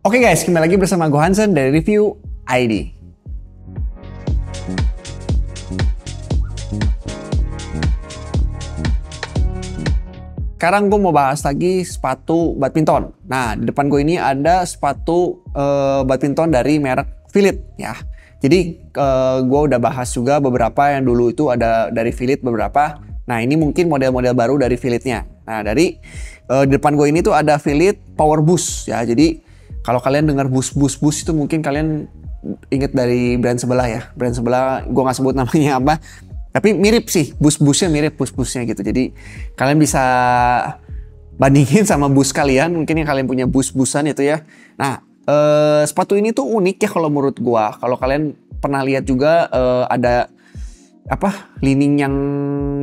Oke guys, kembali lagi bersama gue Hansen dari Review ID. Sekarang gue mau bahas lagi sepatu badminton. Nah, di depan gue ini ada sepatu badminton dari merek Philips ya. Jadi gue udah bahas juga beberapa yang dulu itu ada dari Philips beberapa. Nah, ini mungkin model-model baru dari Philips-nya. Nah, di depan gue ini tuh ada Philips Power Boost ya. Jadi kalau kalian dengar boost itu mungkin kalian inget dari brand sebelah ya. Brand sebelah gue nggak sebut namanya apa. Tapi mirip sih, boost-nya mirip boost-nya gitu. Jadi kalian bisa bandingin sama boost kalian. Mungkin yang kalian punya boost-boostan itu ya. Nah, sepatu ini tuh unik ya kalau menurut gue. Kalau kalian pernah lihat juga ada lining yang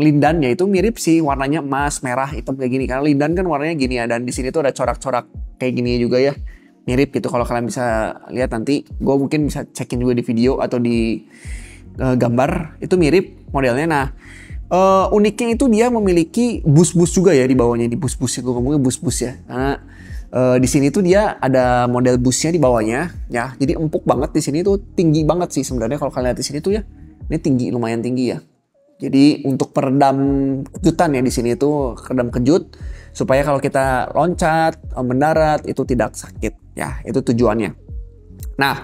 lindannya itu mirip sih, warnanya emas, merah, hitam kayak gini. Karena lindan kan warnanya gini ya. Dan di sini tuh ada corak-corak kayak gini juga ya. Mirip gitu, kalau kalian bisa lihat nanti gue mungkin bisa cekin juga di video atau di gambar, itu mirip modelnya. Nah, uniknya itu dia memiliki boost juga ya di bawahnya. Di boost itu ngomongnya boost ya, karena di sini tuh dia ada model boostnya di bawahnya ya. Jadi empuk banget di sini tuh, tinggi banget sih sebenarnya kalau kalian lihat di sini tuh ya. Ini tinggi, lumayan tinggi ya. Jadi untuk peredam kejutan ya di sini tuh, peredam kejut supaya kalau kita loncat, mendarat itu tidak sakit ya, itu tujuannya. Nah,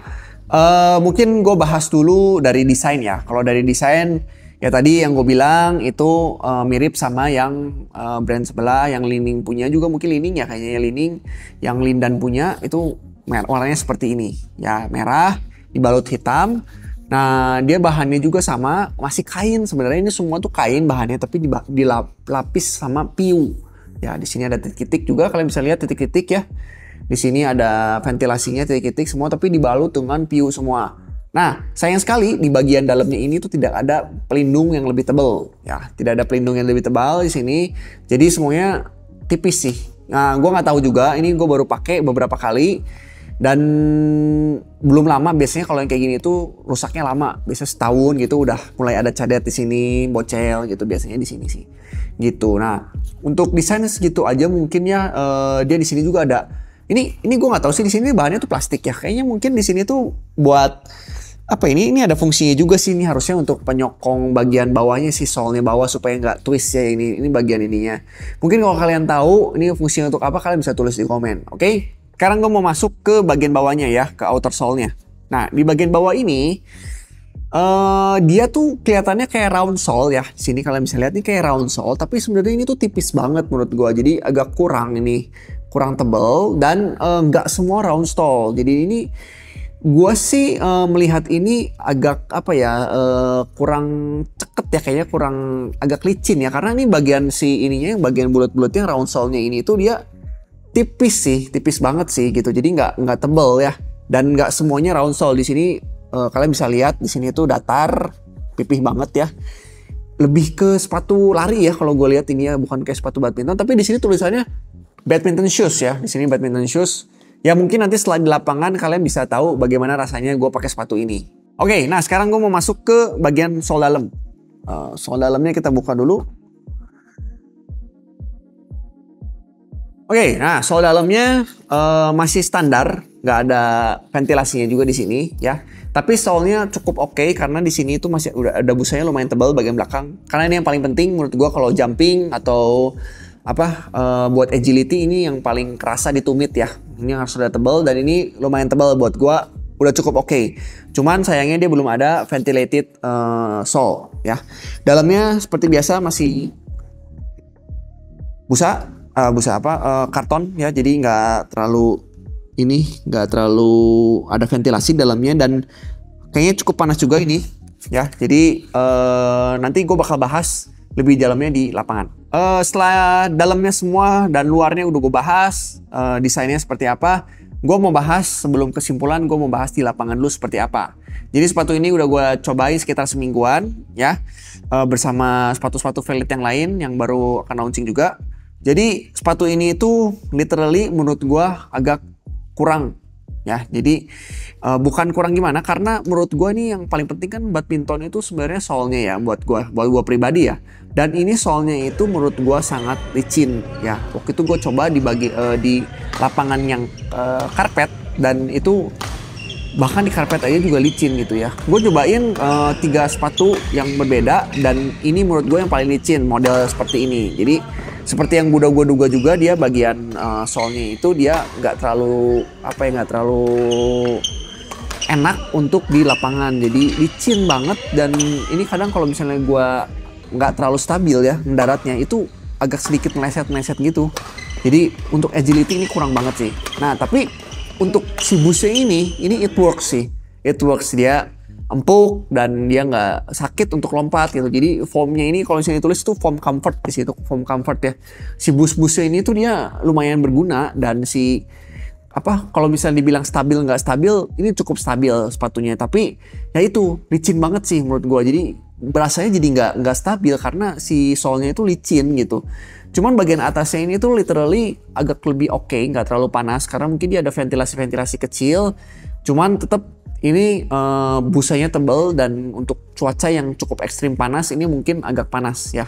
mungkin gue bahas dulu dari desain ya. Kalau dari desain ya tadi yang gue bilang itu mirip sama yang brand sebelah, yang Li-Ning punya juga mungkin Li-Ning ya, kayaknya Li-Ning. Yang Lindan punya itu warnanya seperti ini ya, merah dibalut hitam. Nah, dia bahannya juga sama, masih kain sebenarnya. Ini semua tuh kain bahannya, tapi dilapis sama piu. Ya, di sini ada titik-titik juga, kalian bisa lihat titik-titik ya. Di sini ada ventilasinya titik-titik semua, tapi dibalut dengan piu semua. Nah, sayang sekali di bagian dalamnya ini tuh tidak ada pelindung yang lebih tebal. Ya, tidak ada pelindung yang lebih tebal di sini. Jadi semuanya tipis sih. Nah, gue nggak tahu juga. Ini gue baru pakai beberapa kali. Dan belum lama, biasanya kalau yang kayak gini tuh rusaknya lama, biasanya setahun gitu udah mulai ada cadet di sini, bocel gitu biasanya di sini sih. Gitu. Nah, untuk desainnya segitu aja mungkin ya. Dia di sini juga ada. Ini gue nggak tahu sih, di sini bahannya tuh plastik ya. Kayaknya mungkin di sini tuh buat apa ini? Ini ada fungsinya juga sih, ini harusnya untuk penyokong bagian bawahnya sih, solnya bawah supaya nggak twist ya ini bagian ininya. Mungkin kalau kalian tahu ini fungsinya untuk apa, kalian bisa tulis di komen. Oke? Sekarang gue mau masuk ke bagian bawahnya ya, ke outer sole-nya. Nah, di bagian bawah ini dia tuh kelihatannya kayak round sole ya. Di sini kalian bisa lihat nih kayak round sole, tapi sebenarnya ini tuh tipis banget menurut gue. Jadi agak kurang tebal dan nggak semua round sole. Jadi ini gue sih melihat ini agak kurang ceket ya, kayaknya kurang agak licin ya. Karena ini bagian ininya, yang bagian bulat-bulatnya round sole-nya ini tuh dia tipis banget sih gitu. Jadi nggak tebal ya, dan nggak semuanya round sole. Di sini kalian bisa lihat di sini tuh datar, pipih banget ya. Lebih ke sepatu lari ya kalau gue lihat ini ya, bukan kayak sepatu badminton. Tapi di sini tulisannya badminton shoes ya. Di sini badminton shoes. Ya mungkin nanti setelah di lapangan kalian bisa tahu bagaimana rasanya gue pakai sepatu ini. Oke, nah sekarang gue mau masuk ke bagian sol dalam. Sol dalamnya kita buka dulu. Oke, nah sol dalamnya masih standar, nggak ada ventilasinya juga di sini ya. Tapi solnya cukup oke karena di sini itu masih udah ada busanya lumayan tebal bagian belakang. Karena ini yang paling penting menurut gua kalau jumping atau buat agility, ini yang paling kerasa di tumit ya. Ini harus udah tebal dan ini lumayan tebal buat gua, udah cukup oke. Cuman sayangnya dia belum ada ventilated sole ya. Dalamnya seperti biasa masih busa karton ya, jadi nggak terlalu ada ventilasi dalamnya, dan kayaknya cukup panas juga ini ya. Jadi nanti gue bakal bahas lebih dalamnya di lapangan. Setelah dalamnya semua dan luarnya udah gue bahas, desainnya seperti apa, gue mau bahas sebelum kesimpulan, gue mau bahas di lapangan dulu seperti apa. Jadi sepatu ini udah gue cobain sekitar semingguan ya, bersama sepatu-sepatu Philips yang lain yang baru akan launching juga. Jadi sepatu ini itu literally menurut gua agak kurang ya. Jadi bukan kurang gimana, karena menurut gua nih yang paling penting kan badminton itu sebenarnya solnya ya, buat gua pribadi ya. Dan ini solnya itu menurut gua sangat licin ya. Waktu itu gua coba di lapangan yang karpet dan itu bahkan di karpet aja juga licin gitu ya. Gue cobain 3 sepatu yang berbeda dan ini menurut gue yang paling licin model seperti ini. Jadi seperti yang gue duga juga dia bagian solnya itu dia nggak terlalu enak untuk di lapangan. Jadi licin banget dan ini kadang kalau misalnya gue nggak terlalu stabil ya mendaratnya itu agak sedikit meleset gitu. Jadi untuk agility ini kurang banget sih. Nah tapi untuk si busnya ini it works sih. It works, dia empuk dan dia nggak sakit untuk lompat gitu. Jadi foamnya ini kalau misalnya ditulis tuh foam comfort di situ, foam comfort ya. Si busnya ini tuh dia lumayan berguna dan si kalau misalnya dibilang stabil nggak stabil, ini cukup stabil sepatunya. Tapi ya itu licin banget sih menurut gua. Jadi berasanya jadi nggak stabil karena si solnya itu licin gitu. Cuman bagian atasnya ini tuh literally agak lebih oke, nggak terlalu panas karena mungkin dia ada ventilasi kecil. Cuman tetap ini busanya tebal dan untuk cuaca yang cukup ekstrim panas ini mungkin agak panas ya.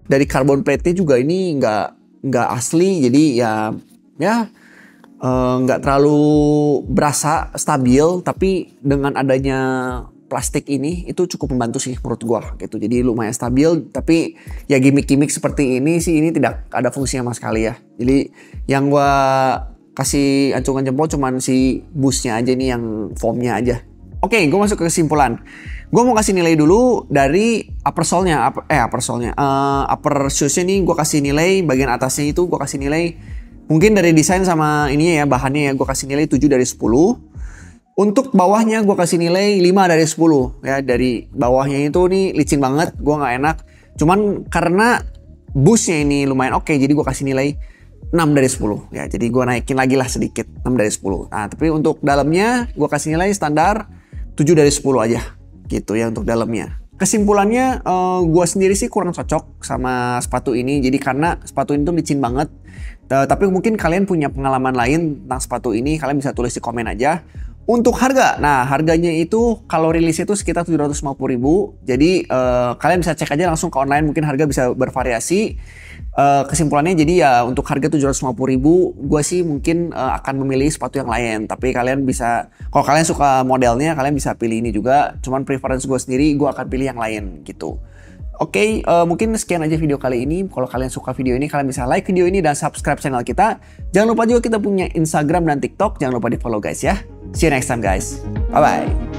Dari carbon plate-nya juga ini nggak asli, jadi ya nggak terlalu berasa stabil, tapi dengan adanya plastik ini itu cukup membantu sih menurut gua gitu. Jadi lumayan stabil, tapi ya gimmick-gimmick seperti ini sih ini tidak ada fungsinya sama sekali ya. Jadi yang gua kasih acungan jempol cuman si busnya aja nih, yang foamnya aja. Oke, gue masuk ke kesimpulan. Gue mau kasih nilai dulu dari upper shoesnya nih gue kasih nilai, bagian atasnya itu gue kasih nilai, mungkin dari desain sama ininya ya, bahannya ya, gue kasih nilai 7 dari 10. Untuk bawahnya gue kasih nilai 5 dari 10 ya. Dari bawahnya itu nih licin banget, gue gak enak. Cuman karena busnya ini lumayan oke, jadi gue kasih nilai 6 dari 10 ya. Jadi gue naikin lagi lah sedikit, 6 dari 10. Nah tapi untuk dalamnya gue kasih nilai standar 7 dari 10 aja gitu ya untuk dalamnya. Kesimpulannya gue sendiri sih kurang cocok sama sepatu ini. Jadi karena sepatu ini tuh licin banget. Tapi mungkin kalian punya pengalaman lain tentang sepatu ini, kalian bisa tulis di komen aja. Untuk harga, nah harganya itu kalau rilisnya itu sekitar 750.000. Jadi kalian bisa cek aja langsung ke online, mungkin harga bisa bervariasi. Kesimpulannya jadi ya untuk harga 750.000, gue sih mungkin akan memilih sepatu yang lain. Tapi kalian bisa, kalau kalian suka modelnya, kalian bisa pilih ini juga. Cuman preference gue sendiri, gue akan pilih yang lain gitu. Oke, mungkin sekian aja video kali ini. Kalau kalian suka video ini, kalian bisa like video ini dan subscribe channel kita. Jangan lupa juga kita punya Instagram dan TikTok. Jangan lupa di follow guys ya. See you next time guys. Bye-bye.